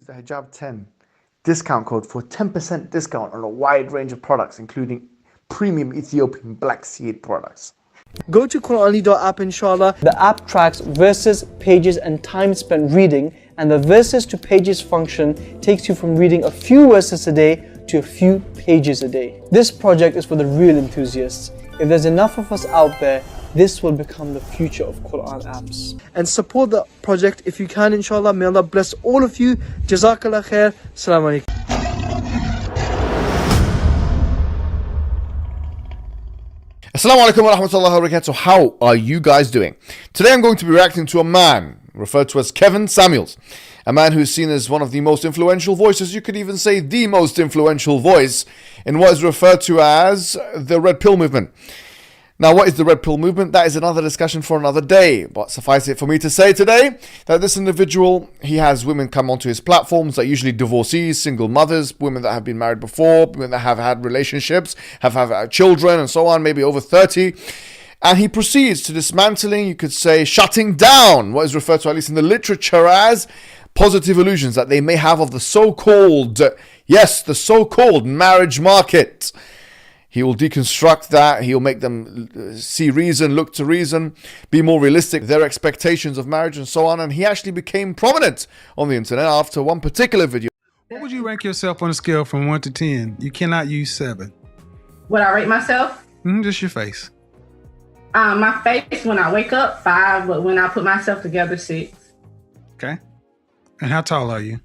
the Hijab 10 discount code for 10% discount on a wide range of products, including premium Ethiopian black seed products. Go to Quranly.app, inshallah. The app tracks verses, pages, and time spent reading, and the verses to pages function takes you from reading a few verses a day to a few pages a day. This project is for the real enthusiasts. If there's enough of us out there, this will become the future of Quran apps. And support the project if you can, inshallah. May Allah bless all of you. Jazakallah khair. Assalamu alaikum. Assalamu alaikum wa rahmatullahi wa barakatuh. How are you guys doing? Today I'm going to be reacting to a man referred to as Kevin Samuels, a man who is seen as one of the most influential voices, you could even say the most influential voice, in what is referred to as the Red Pill movement. Now, what is the Red Pill movement? That is another discussion for another day, but suffice it for me to say today that this individual, he has women come onto his platforms that are usually divorcees, single mothers, women that have been married before, women that have had relationships, have had children and so on, maybe over 30. And he proceeds to dismantling, you could say, shutting down what is referred to, at least in the literature, as positive illusions that they may have of the so-called, yes, the so-called marriage market. He will deconstruct that. He'll make them see reason, look to reason, be more realistic, their expectations of marriage and so on. And he actually became prominent on the internet after one particular video. What would you rank yourself on a scale from 1 to 10? You cannot use 7. Would I rate myself? Just your face. My face when I wake up, 5, but when I put myself together, 6. Okay. And how tall are you?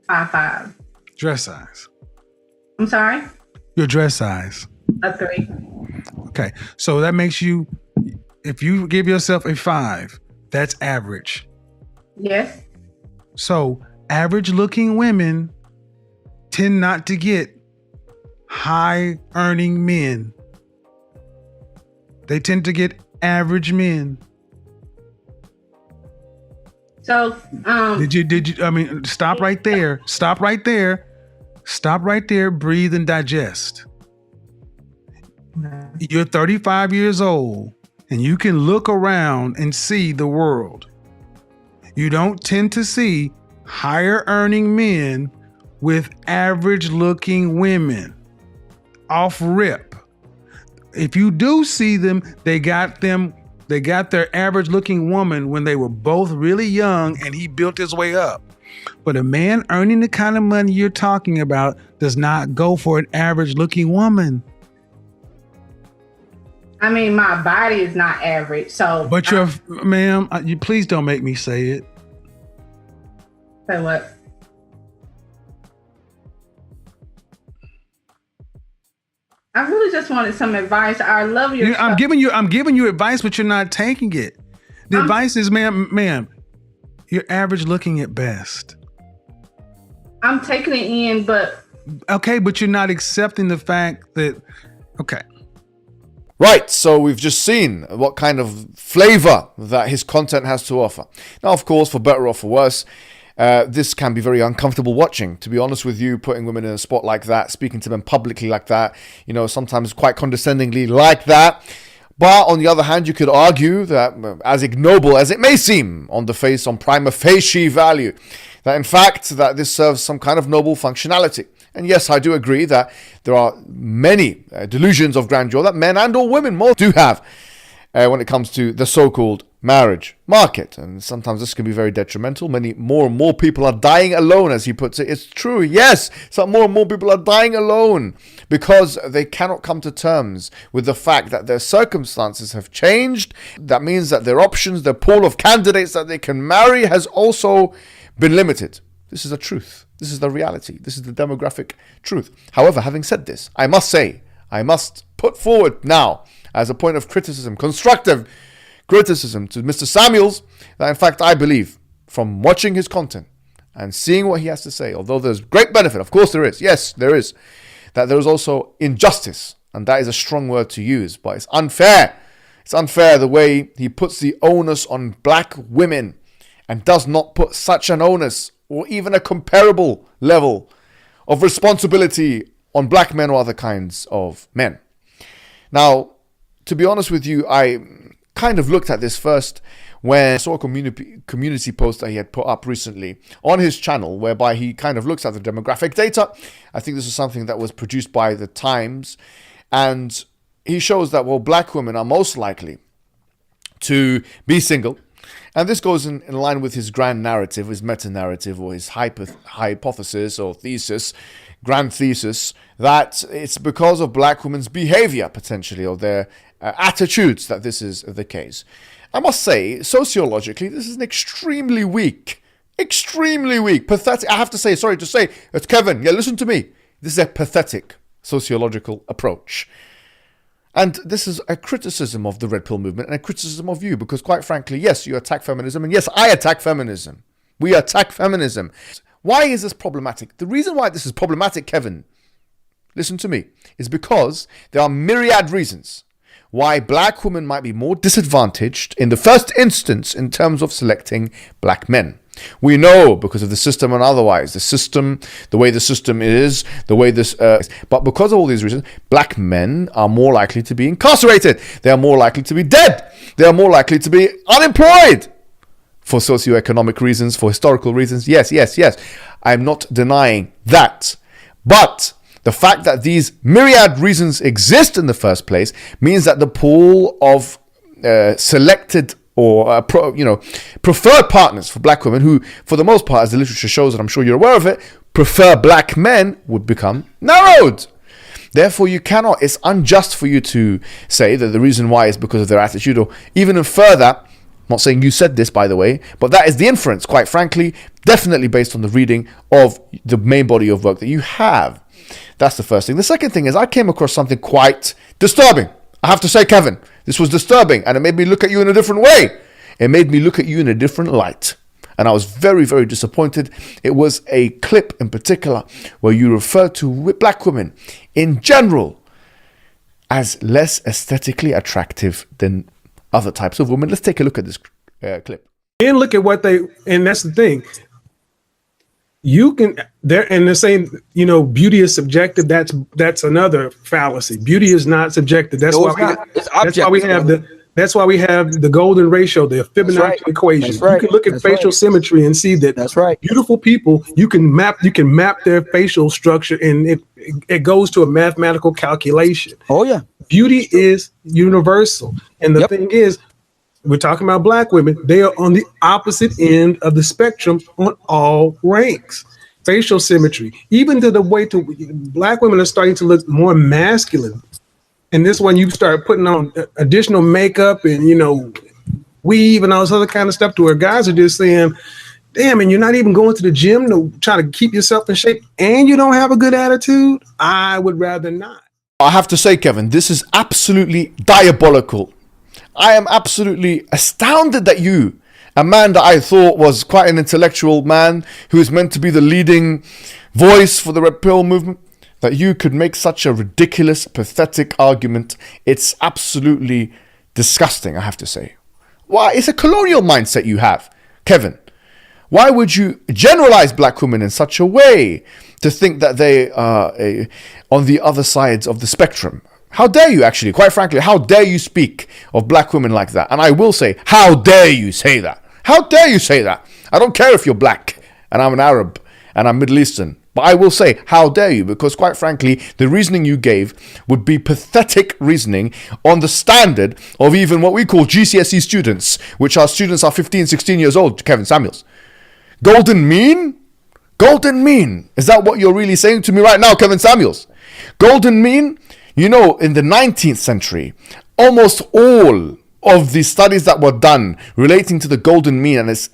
5'5". Dress size. I'm sorry? Your dress size. A 3. Okay. So that makes you, if you give yourself a 5, that's average. Yes. So average looking women tend not to get high earning men. They tend to get average men. So, I mean, stop right there. Stop right there. Stop right there. Breathe and digest. You're 35 years old and you can look around and see the world. You don't tend to see higher earning men with average looking women. Off rip. If you do see them, they got their average looking woman when they were both really young and he built his way up. But a man earning the kind of money you're talking about does not go for an average looking woman. I mean, my body is not average, so. But ma'am, you please don't make me say it. Say what? I really just wanted some advice. I love your. I'm giving you advice, but you're not taking it. The advice is, ma'am, you're average looking at best. I'm taking it in, but. Okay, but you're not accepting the fact that, okay. Right, so we've just seen what kind of flavor that his content has to offer. Now, of course, for better or for worse, this can be very uncomfortable watching, to be honest with you, putting women in a spot like that, speaking to them publicly like that, sometimes quite condescendingly like that. But on the other hand, you could argue that, as ignoble as it may seem on the face, on prima facie value, that in fact, that this serves some kind of noble functionality. And yes, I do agree that there are many delusions of grandeur that men and or women more do have when it comes to the so-called marriage market. And sometimes this can be very detrimental. More and more people are dying alone, as he puts it. It's true, yes, some more and more people are dying alone because they cannot come to terms with the fact that their circumstances have changed. That means that their options, their pool of candidates that they can marry has also been limited. This is the truth. This is the reality. This is the demographic truth. However, having said this, I must put forward now as a point of criticism, constructive criticism to Mr. Samuels, that in fact I believe from watching his content and seeing what he has to say, although there's great benefit, of course there is, yes there is, that there is also injustice, and that is a strong word to use, but it's unfair. It's unfair the way he puts the onus on black women and does not put such an onus or even a comparable level of responsibility on black men or other kinds of men. Now, to be honest with you, I kind of looked at this first when I saw a community post that he had put up recently on his channel, whereby he kind of looks at the demographic data. I think this is something that was produced by the Times, and he shows that, well, black women are most likely to be single. And this goes in line with his grand narrative, his meta-narrative, or his hypothesis or thesis, grand thesis, that it's because of black women's behavior, potentially, or their attitudes, that this is the case. I must say, sociologically, this is an extremely weak, pathetic, I have to say, sorry to say, it's Kevin, yeah, listen to me. This is a pathetic sociological approach. And this is a criticism of the Red Pill movement and a criticism of you, because quite frankly, yes, you attack feminism, and yes, I attack feminism. We attack feminism. Why is this problematic? The reason why this is problematic, Kevin, listen to me, is because there are myriad reasons why black women might be more disadvantaged in the first instance in terms of selecting black men. We know because of the system and otherwise, the system, the way the system is, the way this, but because of all these reasons, black men are more likely to be incarcerated. They are more likely to be dead. They are more likely to be unemployed for socioeconomic reasons, for historical reasons. Yes. I'm not denying that. But the fact that these myriad reasons exist in the first place means that the pool of selected or preferred partners for black women, who for the most part, as the literature shows, and I'm sure you're aware of it, prefer black men, would become narrowed. Therefore, it's unjust for you to say that the reason why is because of their attitude, or even further, I'm not saying you said this, by the way, but that is the inference, quite frankly, definitely based on the reading of the main body of work that you have. That's the first thing. The second thing is, I came across something quite disturbing. I have to say, Kevin, this was disturbing, and it made me look at you in a different way. It made me look at you in a different light. And I was very, very disappointed. It was a clip in particular where you referred to black women in general as less aesthetically attractive than other types of women. Let's take a look at this clip. And look at what and that's the thing. They're saying, beauty is subjective. That's another fallacy. Beauty is not subjective. That's why we have the golden ratio, the Fibonacci equation. You can look at facial symmetry and see that beautiful people, you can map their facial structure, and it goes to a mathematical calculation. Oh yeah. Beauty is universal. And the thing is, we're talking about black women. They are on the opposite end of the spectrum on all ranks. Facial symmetry, even to the way black women are starting to look more masculine. And this one, you start putting on additional makeup and, weave and all this other kind of stuff, to where guys are just saying, damn, and you're not even going to the gym to try to keep yourself in shape, and you don't have a good attitude. I would rather not. I have to say, Kevin, this is absolutely diabolical. I am absolutely astounded that you, a man that I thought was quite an intellectual man, who is meant to be the leading voice for the Red Pill movement, that you could make such a ridiculous, pathetic argument. It's absolutely disgusting, I have to say. Why? It's a colonial mindset you have, Kevin. Why would you generalize black women in such a way to think that they are on the other sides of the spectrum? How dare you, actually, quite frankly, how dare you speak of black women like that? And I will say, how dare you say that? How dare you say that? I don't care if you're black and I'm an Arab and I'm Middle Eastern, but I will say, how dare you? Because quite frankly, the reasoning you gave would be pathetic reasoning on the standard of even what we call GCSE students, which are 15, 16 years old, Kevin Samuels. Golden mean? Golden mean? Is that what you're really saying to me right now, Kevin Samuels? Golden mean? In the 19th century, almost all of the studies that were done relating to the golden mean and its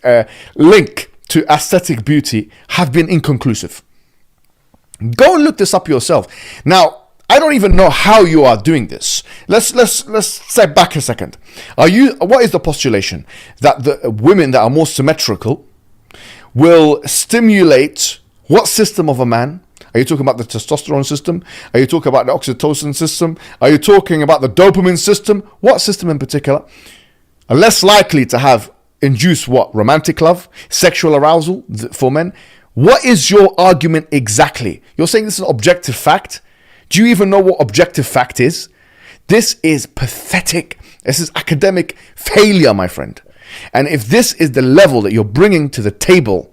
link to aesthetic beauty have been inconclusive. Go and look this up yourself. Now, I don't even know how you are doing this. Let's step back a second. What is the postulation? That the women that are more symmetrical will stimulate what system of a man? Are you talking about the testosterone system? Are you talking about the oxytocin system? Are you talking about the dopamine system? What system in particular? Are less likely to induce what? Romantic love? Sexual arousal for men? What is your argument exactly? You're saying this is an objective fact? Do you even know what objective fact is? This is pathetic. This is academic failure, my friend. And if this is the level that you're bringing to the table,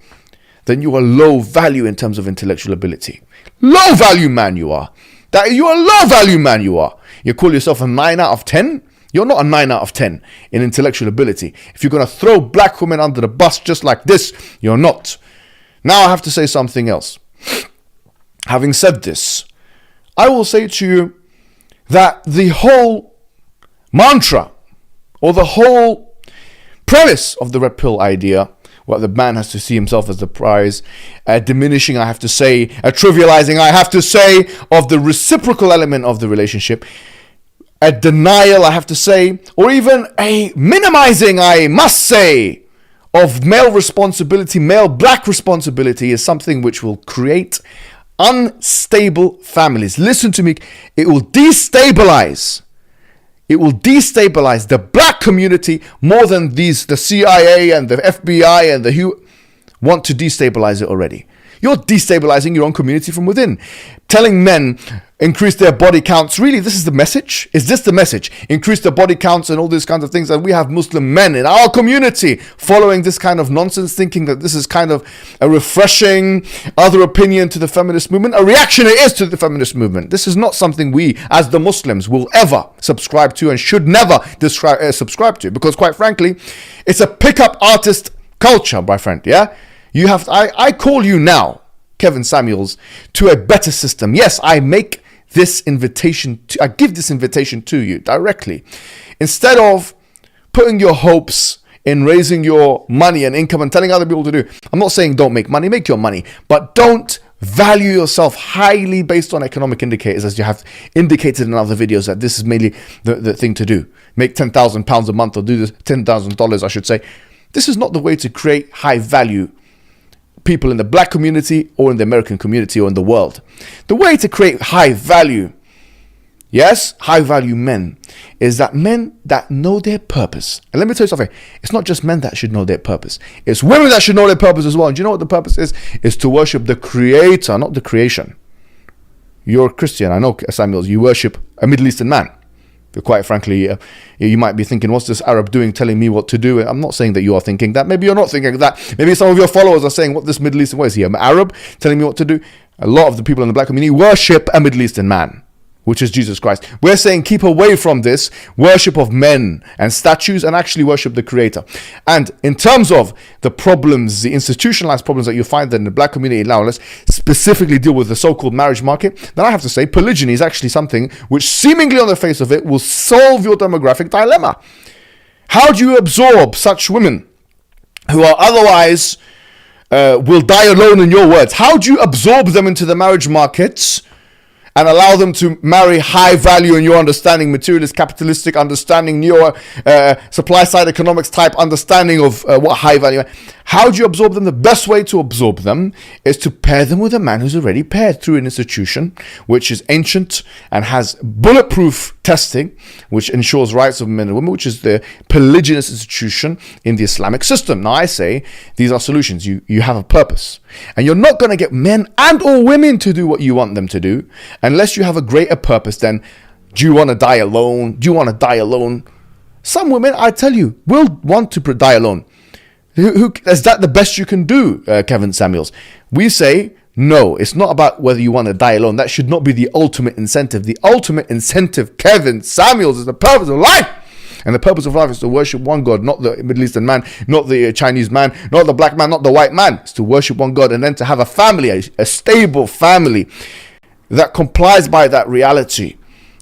then you are low value in terms of intellectual ability. Low value man you are. That you are low value man you are. You call yourself a 9 out of 10? You're not a 9 out of 10 in intellectual ability. If you're going to throw black women under the bus just like this, you're not. Now I have to say something else. Having said this, I will say to you that the whole mantra or the whole premise of the red pill idea, what the man has to see himself as the prize, diminishing, I have to say, trivializing, I have to say, of the reciprocal element of the relationship, a denial, I have to say, or even a minimizing, I must say, of male responsibility, male black responsibility, is something which will create unstable families. Listen to me, it will destabilize. It will destabilize the black community more than the CIA and the FBI and the who want to destabilize it already. You're destabilizing your own community from within. Telling men increase their body counts. Really, this is the message? Is this the message? Increase their body counts and all these kinds of things. And we have Muslim men in our community following this kind of nonsense, thinking that this is kind of a refreshing other opinion to the feminist movement. A reaction it is to the feminist movement. This is not something we as the Muslims will ever subscribe to and should never subscribe to. Because quite frankly, it's a pickup artist culture, my friend. Yeah? You have. I call you now, Kevin Samuels, to a better system. Yes, I make this invitation. I give this invitation to you directly. Instead of putting your hopes in raising your money and income and telling other people to do. I'm not saying don't make money. Make your money, but don't value yourself highly based on economic indicators, as you have indicated in other videos that this is mainly the thing to do. Make £10,000 a month, or do this $10,000, I should say. This is not the way to create high value people in the black community or in the American community or in the world. The way to create high value, yes, high value men, is that men that know their purpose. And let me tell you something, it's not just men that should know their purpose. It's women that should know their purpose as well. And do you know what the purpose is? It's to worship the creator, not the creation. You're a Christian, I know, Samuels, you worship a Middle Eastern man. Quite frankly, you might be thinking, what's this Arab doing telling me what to do? I'm not saying that you are thinking that. Maybe you're not thinking that. Maybe some of your followers are saying, what this Middle Eastern, what is he, an Arab telling me what to do? A lot of the people in the black community worship a Middle Eastern man, which is Jesus Christ. We're saying keep away from this worship of men and statues and actually worship the creator. And in terms of the problems, the institutionalized problems that you find in the black community now, let's specifically deal with the so-called marriage market, then I have to say polygyny is actually something which seemingly on the face of it will solve your demographic dilemma. How do you absorb such women who are otherwise will die alone, in your words? How do you absorb them into the marriage markets and allow them to marry high value in your understanding, materialist, capitalistic understanding, neo supply side economics type understanding of what high value is? How do you absorb them? The best way to absorb them is to pair them with a man who's already paired through an institution which is ancient and has bulletproof testing, which ensures rights of men and women, which is the polygynous institution in the Islamic system. Now I say these are solutions. You have a purpose, and you're not going to get men and or women to do what you want them to do unless you have a greater purpose. Then, do you want to die alone? Do you want to die alone? Some women, I tell you, will want to die alone. Is that the best you can do, Kevin Samuels? We say, no, it's not about whether you want to die alone. That should not be the ultimate incentive. The ultimate incentive, Kevin Samuels, is the purpose of life. And the purpose of life is to worship one God, not the Middle Eastern man, not the Chinese man, not the black man, not the white man. It's to worship one God and then to have a family, a stable family that complies by that reality.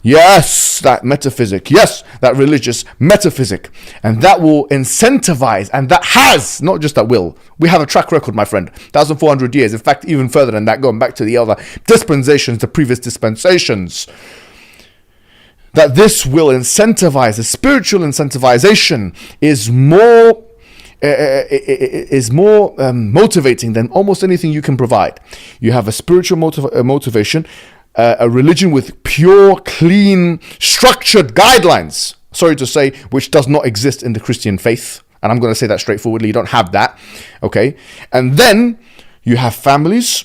Yes, that metaphysic. Yes, that religious metaphysic. And that will incentivize, and that has, not just that will. We have a track record, my friend. 1,400 years. In fact, even further than that, going back to the other dispensations, the previous dispensations. That this will incentivize, the spiritual incentivization is more motivating than almost anything you can provide. You have a spiritual motivation, a religion with pure, clean, structured guidelines, sorry to say, which does not exist in the Christian faith. And I'm going to say that straightforwardly. You don't have that. Okay. And then you have families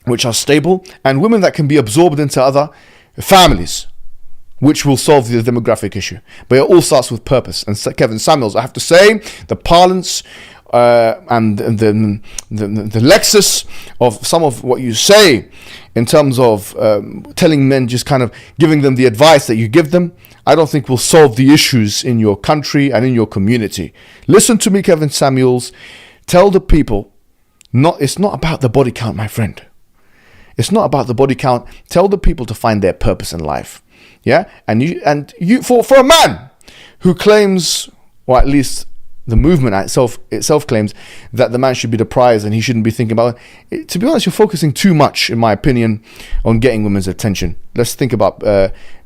which are stable and women that can be absorbed into other families. which will solve the demographic issue. But it all starts with purpose. And Kevin Samuels, I have to say, the parlance and the Lexus of some of what you say in terms of telling men, just kind of giving them the advice that you give them, I don't think will solve the issues in your country and in your community. Listen to me, Kevin Samuels. Tell the people, it's not about the body count, my friend. It's not about the body count. Tell the people to find their purpose in life. Yeah, and you for a man who claims, or at least the movement itself claims, that the man should be the prize and he shouldn't be thinking about it. To be honest, you're focusing too much, in my opinion, on getting women's attention. Let's think about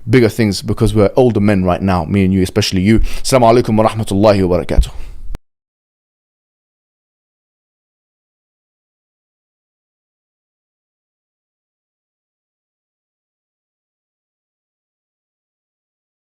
bigger things, because we're older men right now, me and you, especially you. Assalamu alaikum wa rahmatullahi wa barakatuh.